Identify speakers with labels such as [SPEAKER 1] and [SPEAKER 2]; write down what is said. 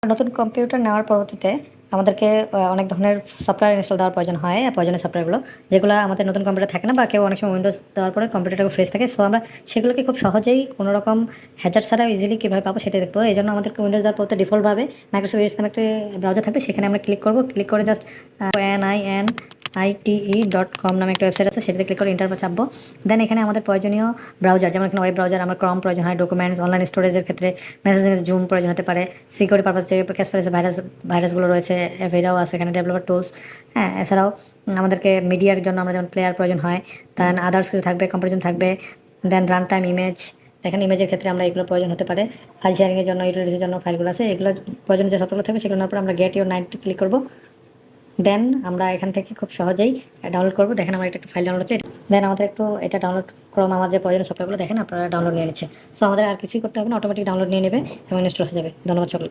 [SPEAKER 1] নতুন কম্পিউটার নেওয়ার পরবর্তীতে আমাদেরকে অনেক ধরনের সফটওয়্যার ইনস্টল দেওয়ার প্রয়োজন হয়, প্রয়োজনীয় সফটওয়্যারগুলো যেগুলো আমাদের নতুন কম্পিউটার থাকে না, বা কেউ অনেক সময় উইন্ডোজ দেওয়ার পরে কম্পিউটারটা ফ্রেশ থাকে। সো আমরা সেগুলোকে খুব সহজেই কোনো রকম হ্যাজার ছাড়া ইজিলি কীভাবে পাবো সেটা দেখবো। এই জন্য আমাদেরকে উইন্ডোজ দেওয়ার পরে ডিফল্টভাবে মাইক্রোসফট এজ নামে একটা ব্রাউজার থাকবে, সেখানে আমরা ক্লিক করবো। ক্লিক করে জাস্ট NINITE.com নামে একটা ওয়েবসাইট আছে, সেটাতে ক্লিক করে ইন্টার চাপবো। দেন এখানে আমাদের প্রয়োজনীয় ব্রাউজার, যেমন এখানে ওয়েব ব্রাউজার, আমার ক্রম প্রয়োজন হয়, ডকুমেন্টস, অনলাইন স্টোরেজের ক্ষেত্রে মেসেজের জুম প্রয়োজন হতে পারে, সিকিউরিটি পারপাস যে ক্যাসপারেসে ভাইরাসগুলো রয়েছে এরাও আছে এখানে, ডেভেলপার টুলস। হ্যাঁ, এছাড়াও আমাদেরকে মিডিয়ার জন্য আমরা যেমন প্লেয়ার প্রয়োজন হয়, দেন আদার্স কিছু থাকবে, কম্পারিজন থাকবে, দেন রান টাইম ইমেজ। এখানে ইমেজের ক্ষেত্রে আমরা এগুলো প্রয়োজন হতে পারে, ফাইল শেয়ারিংয়ের জন্য, ইউটিলিটিসের জন্য ফাইলগুলো আছে, এগুলো প্রয়োজন যে সফটওয়্যার থাকবে সেগুলো নেওয়ার পর আমরা গেট ইউর নাইট ক্লিক করবো। দেন আমরা এখান থেকে খুব সহজেই ডাউনলোড করবো। দেখেন আমার একটা ফাইল ডাউনলোড হচ্ছে। দেন আমাদের একটু এটা ডাউনলোড ক্রম আমার যে প্রয়োজনীয় সফটওয়্যারগুলো দেখেন আপনারা ডাউনলোড নিয়ে নিচ্ছে। সো আমাদের আর কিছুই করতে হবে না, অটোমেটিক ডাউনলোড নিয়ে নেবে এবং ইনস্টল হয়ে যাবে। ধন্যবাদ সকল।